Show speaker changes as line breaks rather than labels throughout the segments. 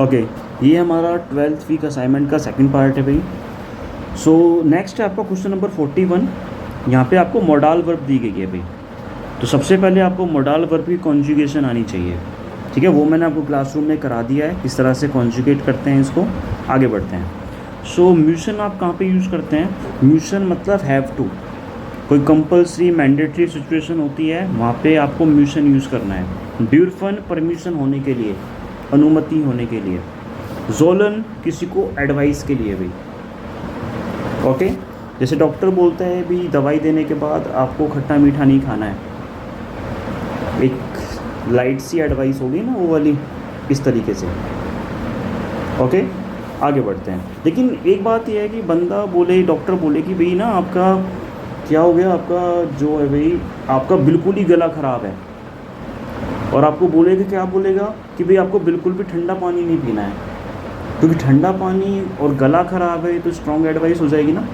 Okay, ये हमारा 12th week assignment का सेकंड पार्ट है भाई। सो नेक्स्ट है आपका क्वेश्चन नंबर 41। यहाँ पे आपको मोडाल वर्ब दी गई है भाई। तो सबसे पहले आपको मोडाल वर्ब की कॉन्जुगेशन आनी चाहिए, ठीक है। वो मैंने आपको क्लासरूम में करा दिया है, किस तरह से कॉन्जुगेट करते हैं इसको। आगे बढ़ते हैं। सो म्यूशन आप कहाँ पे यूज़ करते हैं? म्यूशन मतलब हैव टू, कोई कंपल्सरी मैंडेटरी सिचुएशन होती है, वहाँ पे आपको म्यूशन यूज़ करना है। ड्यूरफन परमिशन होने के लिए, अनुमति होने के लिए। जोलन किसी को एडवाइस के लिए भी, ओके। जैसे डॉक्टर बोलते हैं भी दवाई देने के बाद आपको खट्टा मीठा नहीं खाना है, एक लाइट सी एडवाइस होगी ना वो वाली, इस तरीके से, ओके। आगे बढ़ते हैं। लेकिन एक बात यह है कि बंदा बोले, डॉक्टर बोले कि भाई ना आपका क्या हो गया, आपका जो है भाई आपका बिल्कुल ही गला ख़राब है, और आपको बोलेगा, क्या बोलेगा कि भाई आपको बिल्कुल भी ठंडा पानी नहीं पीना है, क्योंकि ठंडा पानी और गला ख़राब है तो स्ट्रॉन्ग एडवाइस हो जाएगी ना।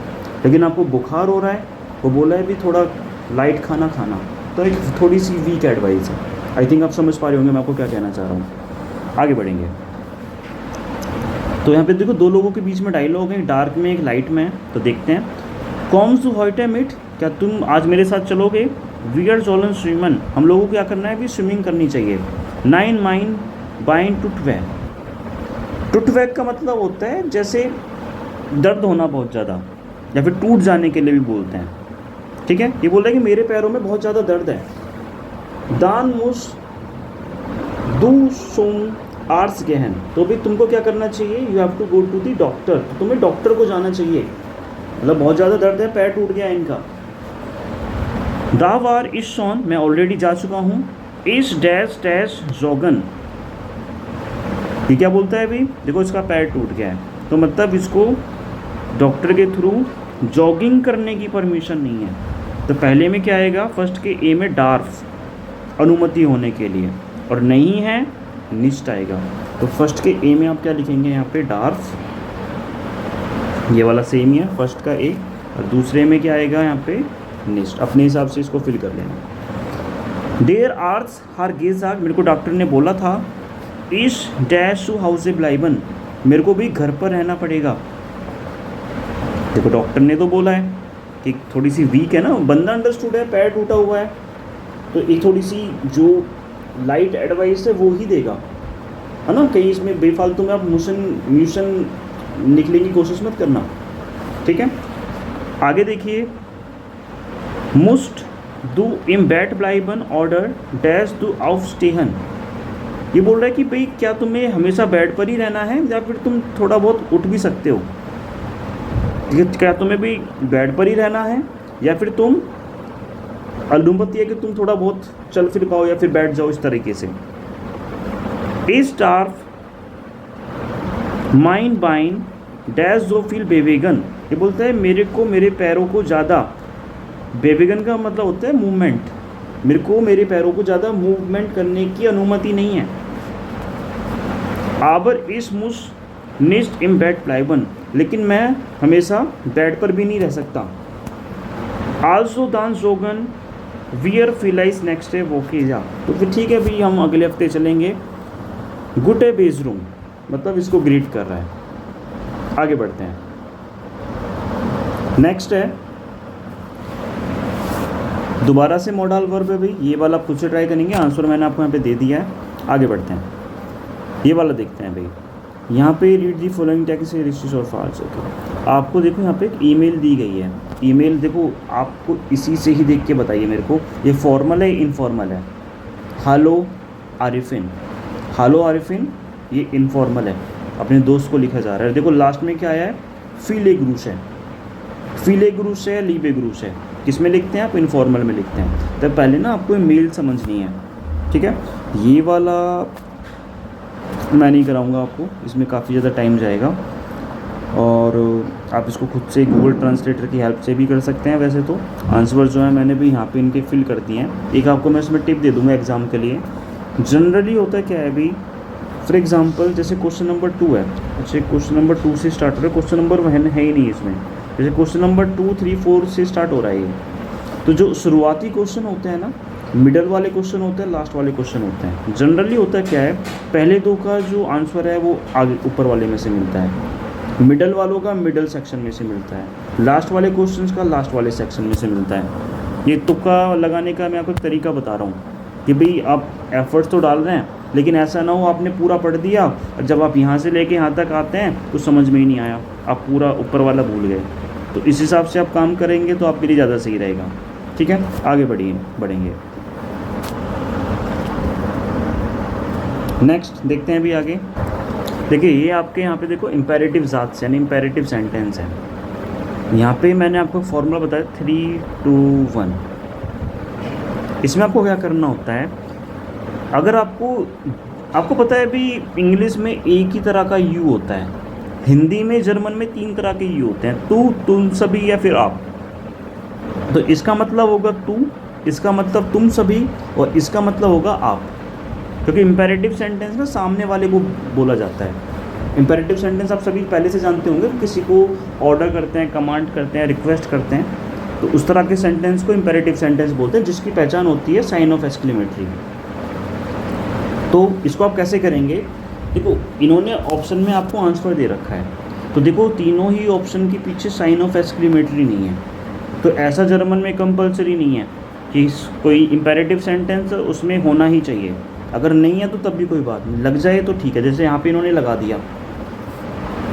लेकिन आपको बुखार हो रहा है, वो बोला है भी थोड़ा लाइट खाना खाना, तो एक थोड़ी सी वीक एडवाइस है। आई थिंक आप समझ पा रहे होंगे मैं आपको क्या कहना चाह रहा हूँ। आगे बढ़ेंगे। तो यहाँ पे देखो दो लोगों के बीच में डायलॉग है, डार्क में एक लाइट में। तो देखते हैं। कॉम्स टू हॉइटे मिट, क्या तुम आज मेरे साथ चलोगे? वी आर जोलन स्विमन, हम लोगों को क्या करना है भी स्विमिंग करनी चाहिए। 9 माइन बाइन टुटवे, टुटवे का मतलब होता है जैसे दर्द होना बहुत ज़्यादा, या फिर टूट जाने के लिए भी बोलते हैं, ठीक है। ये बोल रहा है कि मेरे पैरों में बहुत ज़्यादा दर्द है। दान मुस दू सोम आर्स गहन, तो भी तुमको क्या करना चाहिए? You have to go to the doctor, तो तुम्हें डॉक्टर को जाना चाहिए, मतलब बहुत ज़्यादा दर्द है, पैर टूट गया इनका। दावार इस शॉन, मैं ऑलरेडी जा चुका हूँ। इस डैश डैश जोगन, ये क्या बोलता है भाई? देखो इसका पैर टूट गया है, तो मतलब इसको डॉक्टर के थ्रू जॉगिंग करने की परमिशन नहीं है। तो पहले में क्या आएगा? फर्स्ट के ए में डार्फ, अनुमति होने के लिए, और नहीं है निस्ट आएगा। तो फर्स्ट के ए में आप क्या लिखेंगे यहाँ पे? डार्फ, ये वाला सेम ही है, फर्स्ट का ए, और दूसरे में क्या आएगा यहाँ पे? निस्ट। अपने हिसाब से इसको फिल कर लेना। देयर आर्स हार गेजाग, मेरे को डॉक्टर ने बोला था। इस डैश टू हाउस ब्लाइबन, मेरे को भी घर पर रहना पड़ेगा। देखो डॉक्टर ने तो बोला है कि थोड़ी सी वीक है ना, बंदा अंडरस्टूड है, पैर टूटा हुआ है, तो एक थोड़ी सी जो लाइट एडवाइस है वो ही देगा, है ना। कहीं इसमें बेफालतू में आप म्यूशन निकलने की कोशिश मत करना, ठीक है। आगे देखिए। मुस्ट डू इम बैट ब्लाइबन ऑर्डर डैश डू आउफ स्टेहन, ये बोल रहा है कि भाई क्या तुम्हें हमेशा बेड पर ही रहना है, या फिर तुम थोड़ा बहुत उठ भी सकते हो, ठीक है। क्या तुम्हें भी बेड पर ही रहना है, या फिर तुम अनुमति है कि तुम थोड़ा बहुत चल फिर पाओ या फिर बैठ जाओ, इस तरीके से। इस डार्फ माइन बाइन डैश जो फील बेवेगन, ये बोलता है मेरे को मेरे पैरों को ज़्यादा, बेवेगन का मतलब होता है मूवमेंट, मेरे को मेरे पैरों को ज़्यादा मूवमेंट करने की अनुमति नहीं है। आबर इस मुस निस्ट इम बेड प्लाइबन, लेकिन मैं हमेशा बेड पर भी नहीं रह सकता। आल्सो दान जोगन वियर फिलाइस नेक्स्ट डे वोकेजा, तो फिर ठीक है भाई हम अगले हफ्ते चलेंगे। गुड डे बेस रूम, मतलब इसको ग्रीट कर रहा है। आगे बढ़ते हैं। नेक्स्ट है, दोबारा से मॉडल वर्ब है भाई, ये वाला खुद से ट्राई करेंगे, आंसर मैंने आपको यहाँ पे दे दिया है। आगे बढ़ते हैं, ये वाला देखते हैं भाई। यहाँ पे रीड दी फॉलोइंग टेक्स्ट रिस्टिस और फॉल्स, ओके। आपको देखो यहाँ पे एक ईमेल दी गई है, ईमेल देखो आपको इसी से ही देख के बताइए मेरे को, ये फॉर्मल है इनफॉर्मल है? हेलो आरिफिन, हेलो आरिफिन, ये इनफॉर्मल है, अपने दोस्त को लिखा जा रहा है। देखो लास्ट में क्या आया है? फीले ग्रूस है, फीले ग्रूस है, लीबे ग्रूस है, किस में लिखते हैं आप? इनफॉर्मल में लिखते हैं। तो पहले ना आपको मेल समझनी है, ठीक है। ये वाला मैं नहीं कराऊंगा आपको, इसमें काफ़ी ज़्यादा टाइम जाएगा, और आप इसको खुद से गूगल ट्रांसलेटर की हेल्प से भी कर सकते हैं। वैसे तो आंसर जो है मैंने भी यहाँ पे इनके फिल कर दिए हैं। एक आपको मैं इसमें टिप दे दूँगा एग्ज़ाम के लिए। जनरली होता है क्या है भाई, फॉर एग्ज़ाम्पल जैसे क्वेश्चन नंबर 2 है, अच्छा क्वेश्चन नंबर 2 से स्टार्ट हो रहा है, क्वेश्चन नंबर 1 है ही नहीं इसमें, जैसे क्वेश्चन नंबर 2, 3, 4 से स्टार्ट हो रहा है ये। तो जो शुरुआती क्वेश्चन होते हैं ना, मिडल वाले क्वेश्चन होते हैं, लास्ट वाले क्वेश्चन होते हैं। जनरली होता है क्या है, पहले दो का जो आंसर है वो आगे ऊपर वाले में से मिलता है, मिडल वालों का मिडल सेक्शन में से मिलता है, लास्ट वाले क्वेश्चंस का लास्ट वाले सेक्शन में से मिलता है। ये तुक्का लगाने का मैं आपको एक तरीका बता रहा हूँ कि भाई आप एफर्ट्स तो डाल रहे हैं, लेकिन ऐसा ना हो आपने पूरा पढ़ दिया और जब आप यहाँ से लेके यहाँ तक आते हैं तो समझ में ही नहीं आया, आप पूरा ऊपर वाला भूल गए। तो इस हिसाब से आप काम करेंगे तो आपके लिए ज़्यादा सही रहेगा। ठीक है, आगे बढ़ेंगे। नेक्स्ट देखते हैं अभी आगे। देखिए ये आपके यहाँ पे देखो इम्पेरेटिव ज़ात यानी इम्पेरेटिव सेंटेंस है। यहाँ पे मैंने आपको फॉर्मूला बताया 3, 2, 1। इसमें आपको क्या करना होता है, अगर आपको पता है भी इंग्लिश में एक ही तरह का यू होता है, हिंदी में जर्मन में 3 तरह के यू होते हैं, तू, तुम सभी या फिर आप। तो इसका मतलब होगा तू, इसका मतलब तुम सभी और इसका मतलब होगा आप, क्योंकि इम्पेरेटिव सेंटेंस ना सामने वाले को बोला जाता है। इम्पेरेटिव सेंटेंस आप सभी पहले से जानते होंगे, किसी को ऑर्डर करते हैं, कमांड करते हैं, रिक्वेस्ट करते हैं, तो उस तरह के सेंटेंस को इम्पेरेटिव सेंटेंस बोलते हैं, जिसकी पहचान होती है साइन ऑफ एक्सक्लेमेटरी। तो इसको आप कैसे करेंगे, देखो इन्होंने ऑप्शन में आपको आंसर दे रखा है, तो देखो तीनों ही ऑप्शन के पीछे साइन ऑफ एक्सक्लेमेटरी नहीं है। तो ऐसा जर्मन में कंपलसरी नहीं है कि कोई इम्पेरेटिव सेंटेंस उसमें होना ही चाहिए, अगर नहीं है तो तब भी कोई बात नहीं, लग जाए तो ठीक है। जैसे यहाँ पे इन्होंने लगा दिया,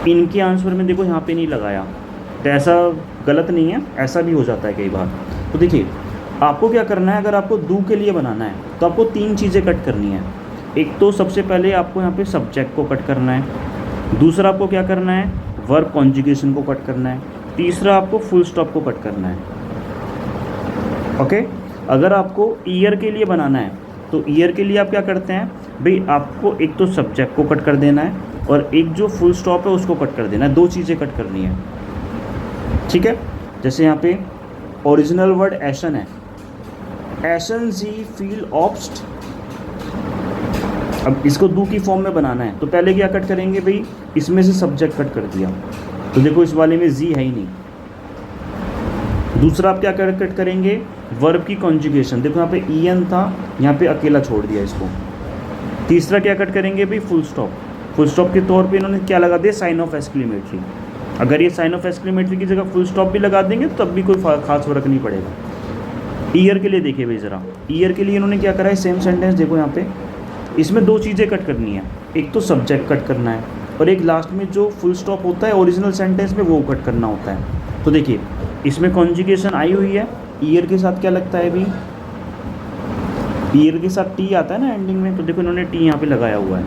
इनके आंसर में देखो यहाँ पे नहीं लगाया, तो ऐसा गलत नहीं है, ऐसा भी हो जाता है कई बार। तो देखिए आपको क्या करना है, अगर आपको दू के लिए बनाना है तो आपको 3 चीज़ें कट करनी है। एक तो सबसे पहले आपको यहाँ पे सब्जेक्ट को कट करना है, दूसरा आपको क्या करना है, वर्ब कॉन्जुगेशन को कट करना है, तीसरा आपको फुल स्टॉप को कट करना है। ओके, अगर आपको ईयर के लिए बनाना है तो ईयर के लिए आप क्या करते हैं भाई, आपको एक तो सब्जेक्ट को कट कर देना है और एक जो फुल स्टॉप है उसको कट कर देना है, 2 चीज़ें कट करनी है। ठीक है, जैसे यहाँ पे ओरिजिनल वर्ड एशन है, एशन जी फील ऑब्स्ट। अब इसको दू की फॉर्म में बनाना है तो पहले क्या कट करेंगे भाई, इसमें से सब्जेक्ट कट कर दिया, तो देखो इस वाले में जी है ही नहीं। दूसरा आप क्या कट करेंगे, वर्ब की कॉन्जुगेशन, देखो यहाँ पे ईएन था, यहाँ पे अकेला छोड़ दिया इसको। तीसरा क्या कट करेंगे भाई, फुल स्टॉप। फुल स्टॉप के तौर पे इन्होंने क्या लगा दिया, साइन ऑफ एक्सक्लेमेटरी। अगर ये साइन ऑफ एक्सक्लेमेटरी की जगह फुल स्टॉप भी लगा देंगे तो तब भी कोई खास फर्क नहीं पड़ेगा। ईयर के लिए देखिए भाई ज़रा, ईयर के लिए इन्होंने क्या करा है, सेम सेंटेंस देखो यहाँ पे, इसमें 2 चीज़ें कट करनी है, एक तो सब्जेक्ट कट करना है और एक लास्ट में जो फुल स्टॉप होता है ओरिजिनल सेंटेंस में वो कट करना होता है। तो देखिए इसमें कॉन्जुगेशन आई हुई है, ईयर के साथ क्या लगता है भाई, ईयर के साथ टी आता है ना एंडिंग में, तो देखो इन्होंने टी यहाँ पे लगाया हुआ है।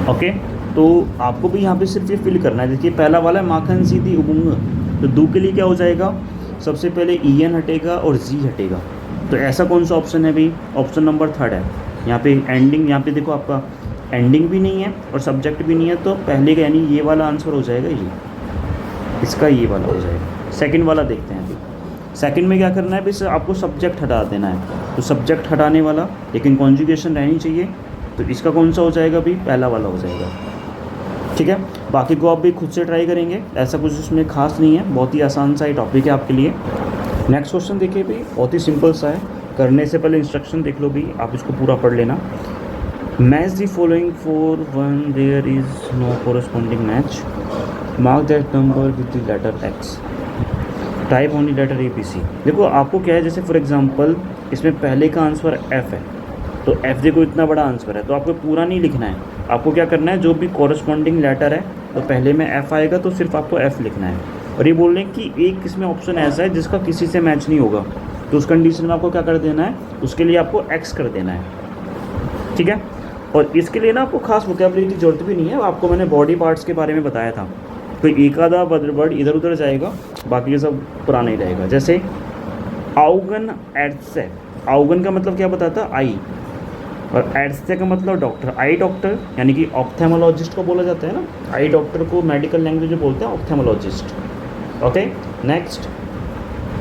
ओके, तो आपको भी यहाँ पे सिर्फ ये फिल करना है। देखिए पहला वाला है माखन सीधी उबुंग, तो दू के लिए क्या हो जाएगा, सबसे पहले ईएन हटेगा और जी हटेगा। तो ऐसा कौन सा ऑप्शन है भाई, ऑप्शन नंबर 3 है। यहाँ पे एंडिंग, यहाँ पे देखो आपका एंडिंग भी नहीं है और सब्जेक्ट भी नहीं है, तो पहले का यानी ये वाला आंसर हो जाएगा, ये इसका ये वाला हो जाएगा। सेकंड वाला देखते हैं अभी। सेकंड में क्या करना है भाई, आपको सब्जेक्ट हटा देना है, तो सब्जेक्ट हटाने वाला लेकिन कॉन्जुगेशन रहनी चाहिए, तो इसका कौन सा हो जाएगा भाई, पहला वाला हो जाएगा। ठीक है, बाकी को आप भी खुद से ट्राई करेंगे, ऐसा कुछ उसमें खास नहीं है, बहुत ही आसान सा ही टॉपिक है आपके लिए। नेक्स्ट क्वेश्चन देखिए भाई, बहुत ही सिंपल सा है, करने से पहले इंस्ट्रक्शन देख लो भाई, आप इसको पूरा पढ़ लेना। Match the following for one there is no corresponding match, mark that number with the letter X, type only letter ABC। देखो आपको क्या है, जैसे फॉर एग्जांपल इसमें पहले का आंसर F है, तो F देखो इतना बड़ा आंसर है, तो आपको पूरा नहीं लिखना है, आपको क्या करना है, जो भी कॉरस्पॉन्डिंग लेटर है तो पहले में F आएगा तो सिर्फ आपको F लिखना है। और ये बोल रहे हैं कि एक इसमें ऑप्शन ऐसा है जिसका किसी से मैच नहीं होगा, तो उस कंडीशन में आपको क्या कर देना है, उसके लिए आपको X कर देना है। ठीक है, और इसके लिए ना आपको खास वोकैबुलरी की जरूरत भी नहीं है, आपको मैंने बॉडी पार्ट्स के बारे में बताया था, तो एक आधा वर्ड इधर उधर जाएगा, बाकी ये सब पुराना ही रहेगा। जैसे आउगन एड्से, आउगन का मतलब क्या बताता है, आई, और एड्से का मतलब डॉक्टर, आई डॉक्टर यानी कि ऑप्थेमोलॉजिस्ट को बोला जाता है ना, आई डॉक्टर को मेडिकल लैंग्वेज में बोलते हैं ophthalmologist. Okay, next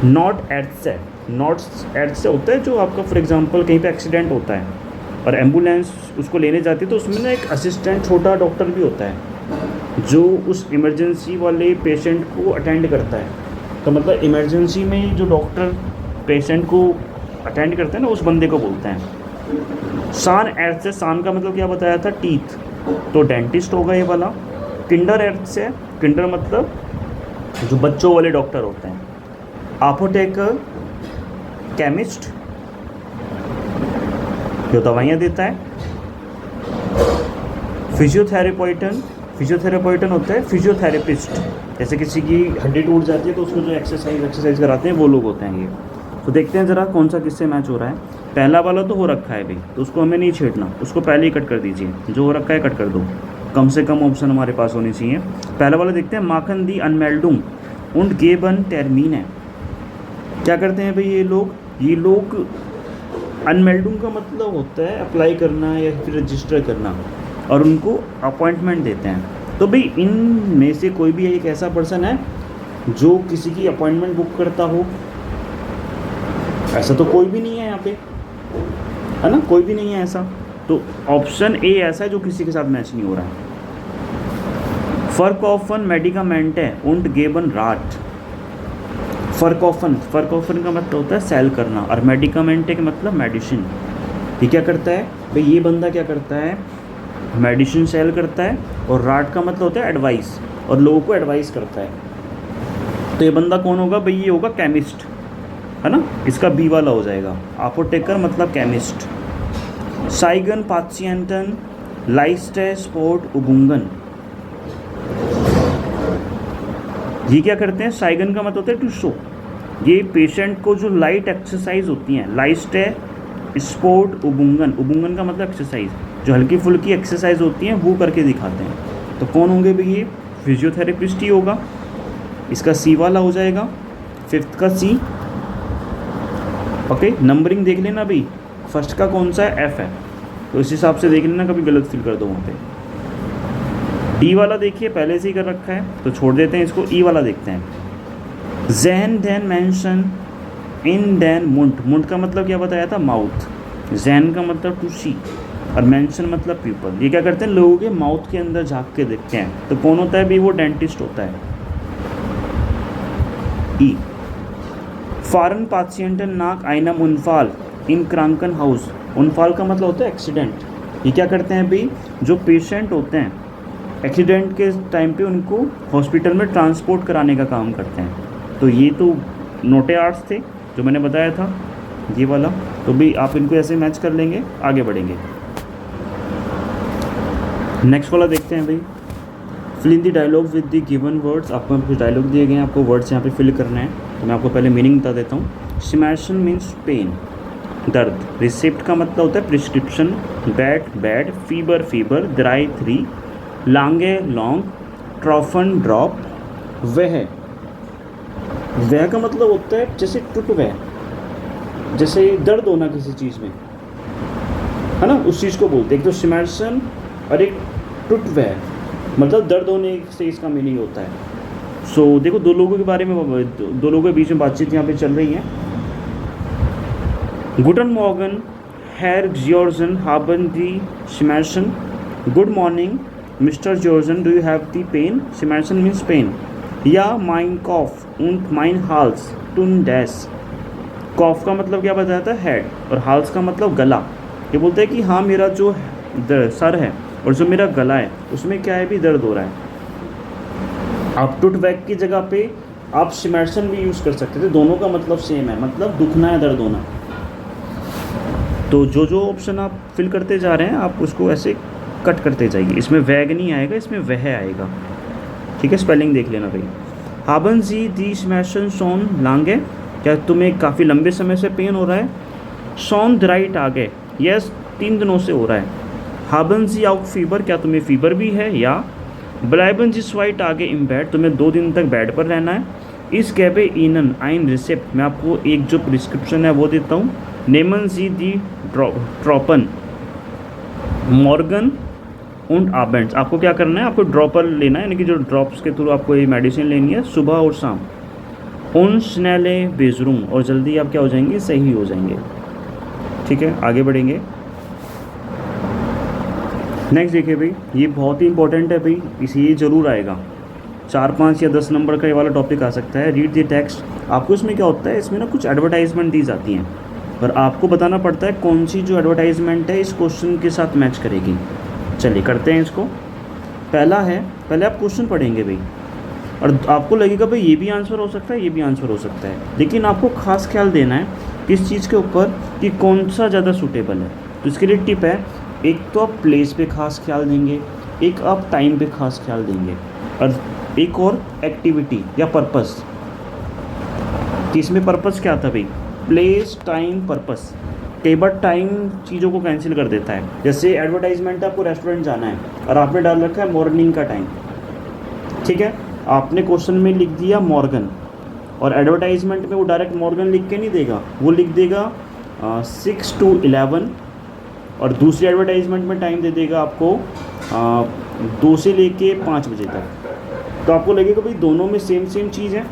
not एड्से, not एड्से होता है जो आपका फॉर एग्जांपल कहीं पे एक्सीडेंट होता है और एम्बुलेंस उसको लेने जाती है, तो उसमें ना एक असिस्टेंट छोटा डॉक्टर भी होता है जो उस इमरजेंसी वाले पेशेंट को अटेंड करता है। तो मतलब इमरजेंसी में जो डॉक्टर पेशेंट को अटेंड करते हैं ना, उस बंदे को बोलते हैं। सान एर्थ से, सान का मतलब क्या बताया था, टीथ, तो डेंटिस्ट होगा ये वाला। किंडर एर्थ से, किंडर मतलब जो बच्चों वाले डॉक्टर होते हैं। अपोटेकर केमिस्ट, जो दवाइयाँ देता है। फिजियोथेरेपॉइटन, फिजियोथेरेपॉइटन होता है फिजियोथेरेपिस्ट, जैसे किसी की हड्डी टूट जाती है तो उसको जो एक्सरसाइज कराते हैं वो लोग होते हैं ये। तो देखते हैं ज़रा कौन सा किससे मैच हो रहा है। पहला वाला तो हो रखा है भाई, तो उसको हमें नहीं छेड़ना, उसको पहले ही कट कर दीजिए, जो हो रखा है कट कर दो, कम से कम ऑप्शन हमारे पास होनी चाहिए। पहला वाला देखते हैं, माखन दी अनमेल्डुम उंड गेबन टर्मीन है। क्या करते हैं भाई ये लोग अनमेल्डुम का मतलब होता है अप्लाई करना या फिर रजिस्टर करना, और उनको अपॉइंटमेंट देते हैं। तो भाई इन में से कोई भी एक ऐसा पर्सन है जो किसी की अपॉइंटमेंट बुक करता हो? ऐसा तो कोई भी नहीं है यहाँ पे, है ना, कोई भी नहीं है ऐसा। तो ऑप्शन ए ऐसा है जो किसी के साथ मैच नहीं हो रहा है। फर्कॉफन मेडिकामेंट है उंट गेबन राट। फर्कॉफन का मतलब होता है सेल करना, और मेडिकामेंट का मतलब मेडिसिन। ये क्या करता है भाई, ये बंदा क्या करता है, मेडिसिन सेल करता है। और राट का मतलब होता है एडवाइस, और लोगों को एडवाइस करता है। तो ये बंदा कौन होगा भाई, ये होगा केमिस्ट, है ना, इसका बी वाला हो जाएगा। अपोटेकर मतलब केमिस्ट। साइगन पाशिएंटन लाइस्टे स्पोर्ट उबुंगन, ये क्या करते हैं, साइगन का मतलब होता है टू शो। ये पेशेंट को जो लाइट एक्सरसाइज होती हैं, लाइस्टे स्पोर्ट उबुंगन, उबुंगन का मतलब एक्सरसाइज, जो हल्की फुल्की एक्सरसाइज होती हैं वो करके दिखाते हैं। तो कौन होंगे भाई, ये फिजियोथेरेपिस्ट ही होगा, इसका सी वाला हो जाएगा, फिफ्थ का सी। ओके, नंबरिंग देख लेना भाई, फर्स्ट का कौन सा है, एफ है, तो इस हिसाब से देख लेना, कभी गलत फिल कर दो वहाँ पे। डी वाला देखिए पहले से ही कर रखा है, तो छोड़ देते हैं इसको, ई वाला देखते हैं। जैन देन मेंशन इन देन मुंट, मुंट का मतलब क्या बताया था, माउथ। जैन का मतलब टू सी, और मेंशन मतलब पीपल। ये क्या करते हैं, लोगों के माउथ के अंदर झाँक के देखते हैं। तो कौन होता है भाई, वो डेंटिस्ट होता है। ई फॉरेन पाशिएंटन नाक आइनम उनफाल इन क्रांकन हाउस, उनफाल का मतलब होता है एक्सीडेंट। ये क्या करते हैं भाई, जो पेशेंट होते हैं एक्सीडेंट के टाइम पे उनको हॉस्पिटल में ट्रांसपोर्ट कराने का काम करते हैं। तो ये तो नोटे आर्ट्स थे जो मैंने बताया था, ये वाला। तो भी आप इनको ऐसे मैच कर लेंगे, आगे बढ़ेंगे। नेक्स्ट वाला देखते हैं भाई, fill in the dialogue with the given words. आपको कुछ डायलॉग दिए गए हैं, आपको वर्ड्स यहाँ पे फिल करना है। तो मैं आपको पहले मीनिंग बता देता हूँ। स्मैशन मीन्स पेन, दर्द। रिसिप्ट का मतलब होता है प्रिस्क्रिप्शन। बैड बैड, फीबर फीबर, द्राई 3, लांगे लॉन्ग, ट्रॉफन ड्रॉप। वह का मतलब होता है जैसे टूट वह, जैसे दर्द होना किसी चीज़ में, है ना, उस चीज़ को बोलते हैं। एक तो स्मैशन और एक टूट वह, मतलब दर्द होने से इसका मीनिंग होता है। सो देखो, दो लोगों के बारे में, दो लोगों के बीच में बातचीत यहाँ पे चल रही है। गुडन मॉर्गन हेर जियोर्जन हाबन दी स्मैशन। Good morning mister Georgen, do you have the pain. स्मैशन मीन्स पेन। या माइन कॉफ उंट माइन हाल्स टून डैश। कॉफ का मतलब क्या बताया था, हेड, और हाल्स का मतलब गला। ये बोलते हैं कि हाँ, मेरा जो सर है और जो मेरा गला है उसमें क्या है, भी दर्द हो रहा है। आप टुट वैक की जगह पे आप स्मैशन भी यूज़ कर सकते थे, दोनों का मतलब सेम है, मतलब दुखना है, दर्द होना। तो जो जो ऑप्शन आप फिल करते जा रहे हैं आप उसको ऐसे कट करते जाइए। इसमें वैग नहीं आएगा, इसमें वह आएगा, ठीक है। स्पेलिंग देख लेना भाई। हाबन जी दी स्मैशन शॉन लांगे, क्या तुम्हें काफ़ी लंबे समय से पेन हो रहा है। शॉन द्राइट आगे, यस 3 दिनों से हो रहा है। हाबन जी आउट फीवर, क्या तुम्हें फीवर भी है। या ब्लाइबन जी स्वाइट आगे इम बेड, तुम्हें 2 दिन तक बेड पर रहना है। इस गैबे इनन आइन रिसेप्ट, मैं आपको एक जो प्रिस्क्रिप्शन है वो देता हूँ। नेमन जी दी ट्रॉपन मॉर्गन उंड आबेंट्स, आपको क्या करना है, आपको ड्रॉपर लेना है, यानी कि जो ड्रॉप्स के थ्रू आपको ये मेडिसिन लेनी है सुबह और शाम। उन स्नैले बेजरूम, और जल्दी आप क्या हो जाएंगे, सही हो जाएंगे, ठीक है। आगे बढ़ेंगे। नेक्स्ट देखिए भाई, ये बहुत ही इंपॉर्टेंट है भाई, इसे ये जरूर आएगा, 4, 5 या 10 नंबर का ये वाला टॉपिक आ सकता है। Read the text. आपको इसमें क्या होता है, इसमें ना कुछ एडवर्टाइजमेंट दी जाती हैं, और आपको बताना पड़ता है कौन सी जो एडवर्टाइजमेंट है इस क्वेश्चन के साथ मैच करेगी। चलिए करते हैं इसको। पहला है, पहले आप क्वेश्चन पढ़ेंगे भाई, और आपको लगेगा भाई ये भी आंसर हो सकता है, ये भी आंसर हो सकता है, लेकिन आपको खास ख्याल देना है किस चीज़ के ऊपर कि कौन सा ज़्यादा सूटेबल है। तो इसके लिए टिप है, एक तो आप प्लेस पे खास ख्याल देंगे, एक आप टाइम पे खास ख्याल देंगे, और एक और एक्टिविटी या पर्पस। कि इसमें पर्पस क्या था भाई, प्लेस टाइम पर्पस। कई बार टाइम चीज़ों को कैंसिल कर देता है। जैसे एडवर्टाइजमेंट आपको रेस्टोरेंट जाना है और आपने डाल रखा है मॉर्निंग का टाइम, ठीक है, आपने क्वेश्चन में लिख दिया मॉर्गन, और एडवर्टाइजमेंट में वो डायरेक्ट मॉर्गन लिख के नहीं देगा, वो लिख देगा 6 to 11, और दूसरी एडवर्टाइजमेंट में टाइम दे देगा आपको 2 से लेके 5 बजे तक। तो आपको लगेगा भाई दोनों में सेम चीज़ है,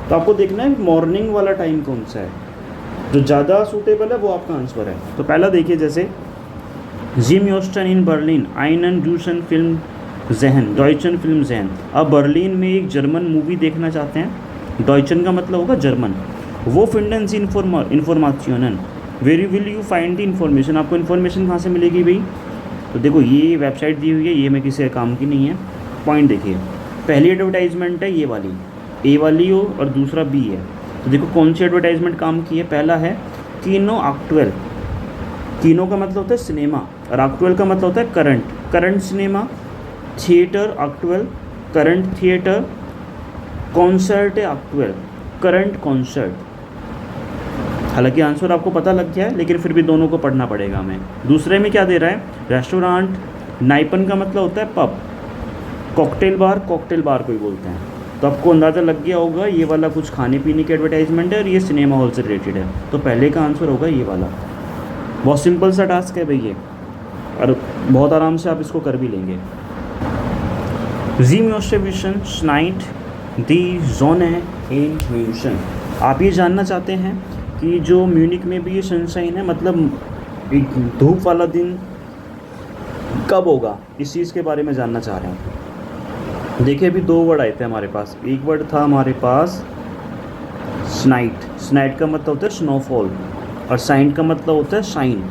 तो आपको देखना है मॉर्निंग वाला टाइम कौन सा है, जो ज़्यादा सूटेबल है वो आपका आंसर है। तो पहला देखिए, जैसे जिम योस्टन इन बर्लिन आइनन ड्यूशन फिल्म जहन डॉयचन फिल्म जहन। अब बर्लिन में एक जर्मन मूवी देखना चाहते हैं, डॉयचन का मतलब होगा जर्मन। वो फिंडन सी इन्फॉर्मेशन where will you find the information. आपको इन्फॉर्मेशन कहाँ से मिलेगी भाई, तो देखो ये वेबसाइट दी हुई है, ये मैं किसी काम की नहीं है। पॉइंट देखिए, पहली एडवर्टाइजमेंट है ये वाली, ए वाली हो, और दूसरा बी है। तो देखो कौन सी एडवर्टाइजमेंट काम की है। पहला है कीनो एक्चुअल। कीनो का मतलब होता है सिनेमा, और एक्चुअल का मतलब होता है current, current cinema. Theatre actual, current theatre. Concert है एक्चुअल, करंट कॉन्सर्ट। हालांकि आंसर आपको पता लग गया है, लेकिन फिर भी दोनों को पढ़ना पड़ेगा हमें। दूसरे में क्या दे रहा है, रेस्टोरेंट। नाइपन का मतलब होता है पब। कॉकटेल बार कोई बोलते हैं। तो आपको अंदाज़ा लग गया होगा ये वाला कुछ खाने पीने की एडवर्टाइजमेंट है, और ये सिनेमा हॉल से रिलेटेड है। तो पहले का आंसर होगा ये वाला। बहुत सिंपल सा टास्क है भाई ये, और बहुत आराम से आप इसको कर भी लेंगे। ज़ीम योस्टेविशन स्नाइट दी जोने इन म्यूशन। आप ये जानना चाहते हैं कि जो म्यूनिक में भी ये सनशाइन है, मतलब एक धूप वाला दिन कब होगा, इस चीज़ के बारे में जानना चाह रहे हैं। देखिए अभी 2 वर्ड आए थे हमारे पास। एक वर्ड था हमारे पास स्नाइट। स्नाइट का मतलब होता है स्नोफॉल, और शाइन का मतलब होता है शाइन।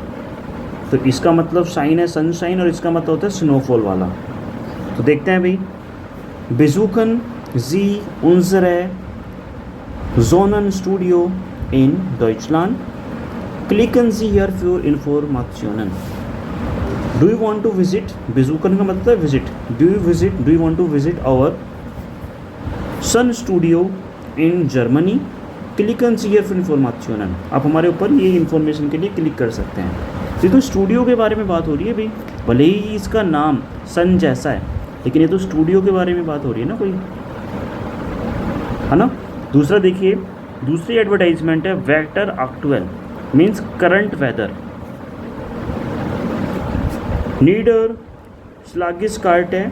तो इसका मतलब शाइन है सनशाइन, और इसका मतलब होता है स्नोफॉल वाला। तो देखते हैं भाई, बेजुकन जी उन्जरे जोनन स्टूडियो इन डॉइचलैंड क्लिकन जी हियर फॉर इन्फॉर्मेशन। Do you want to visit, बेजुकन का मतलब visit, do you want to visit our sun studio in Germany click here for information. आप हमारे ऊपर ये इन्फॉर्मेशन के लिए क्लिक कर सकते हैं। ये तो स्टूडियो के बारे में बात हो रही है भाई, भले ही इसका नाम सन जैसा है, लेकिन ये तो स्टूडियो के बारे में बात हो रही है ना कोई, है ना। दूसरा देखिए, दूसरी एडवर्टाइजमेंट है वेक्टर एक्चुअल, मीन्स करंट वेदर। नीडर स्लागिस कार्ट है।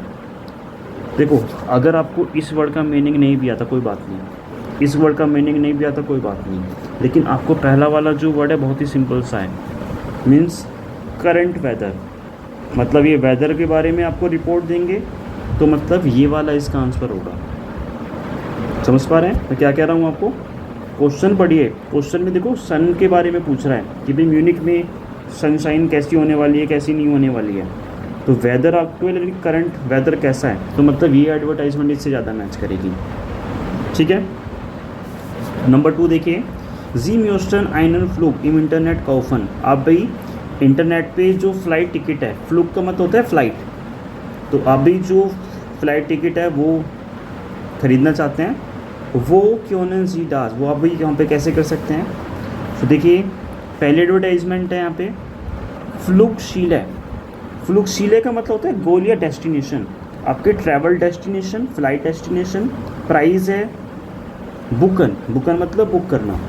देखो अगर आपको इस वर्ड का मीनिंग नहीं भी आता कोई बात नहीं, इस वर्ड का मीनिंग नहीं भी आता कोई बात नहीं, लेकिन आपको पहला वाला जो वर्ड है बहुत ही सिंपल सा है, मीन्स करंट वेदर। मतलब ये वेदर के बारे में आपको रिपोर्ट देंगे, तो मतलब ये वाला इसका आंसर होगा। समझ पा रहे हैं मैं क्या कह रहा हूँ आपको। क्वेश्चन पढ़िए, क्वेश्चन में देखो सन के बारे में पूछ रहा है कि भाई म्यूनिक में सनशाइन कैसी होने वाली है, कैसी नहीं होने वाली है। तो वेदर एक्चुअल करंट वेदर कैसा है, तो मतलब ये एडवर्टाइजमेंट इससे ज़्यादा मैच करेगी। ठीक है। नंबर 2 देखिए, जी म्यूस्टन आइनन फ्लूक इम इंटरनेट कॉफन। आप भाई इंटरनेट पे जो फ़्लाइट टिकट है, फ्लूक का मतलब होता है फ़्लाइट, तो आप भी जो फ़्लाइट टिकट है वो ख़रीदना चाहते हैं, वो क्योंन जी डास, वो आप भी यहाँ पे कैसे कर सकते हैं। तो देखिए पहले एडवर्टाइजमेंट है यहाँ पे फ्लूक शीले। फ्लूक शीले का मतलब होता है गोल या डेस्टिनेशन, आपके travel destination, flight destination. Price है बुकन, बुकन मतलब बुक करना।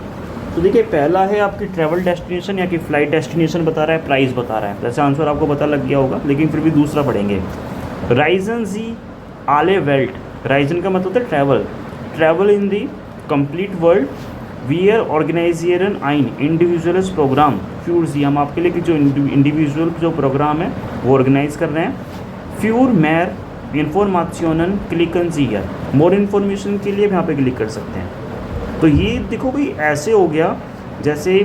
तो देखिए पहला है आपकी ट्रैवल डेस्टिनेशन या कि फ्लाइट डेस्टिनेशन बता रहा है, प्राइस बता रहा है। वैसे आंसर आपको पता लग गया होगा, लेकिन फिर भी दूसरा पढ़ेंगे। राइजन जी आले वेल्ट। राइजन का मतलब होता है travel, travel in the complete world where organisation आइन इंडिविजुअल्स प्रोग्राम फ्यूर जी। हम आपके लिए जो इंडिविजुअल जो प्रोग्राम है वो ऑर्गेनाइज कर रहे हैं। फ्यूर मैर इन्फॉर्मेशन क्लिकन जी हियर, मोर इन्फॉर्मेशन के लिए भी यहाँ पे क्लिक कर सकते हैं। तो ये देखो भाई ऐसे हो गया जैसे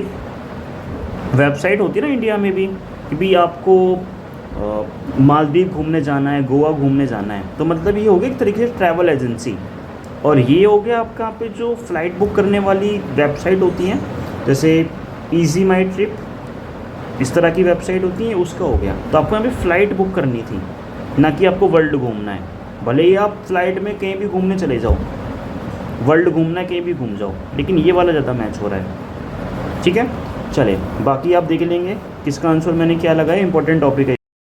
वेबसाइट होती है ना इंडिया में भी कि भी आपको मालदीव घूमने जाना है, गोवा घूमने जाना है, तो मतलब ये हो गया एक तरीके से ट्रैवल एजेंसी। और ये हो गया आपका यहाँ पे जो फ़्लाइट बुक करने वाली वेबसाइट होती हैं, जैसे इजी माई ट्रिप, इस तरह की वेबसाइट होती है, उसका हो गया। तो आपको यहाँ पे फ़्लाइट बुक करनी थी, ना कि आपको वर्ल्ड घूमना है। भले ही आप फ्लाइट में कहीं भी घूमने चले जाओ, वर्ल्ड घूमना है कहीं भी घूम जाओ, लेकिन ये वाला ज़्यादा मैच हो रहा है। ठीक है, चले बाकी आप देख लेंगे किसका आंसर मैंने क्या लगाया, इंपॉर्टेंट टॉपिक है।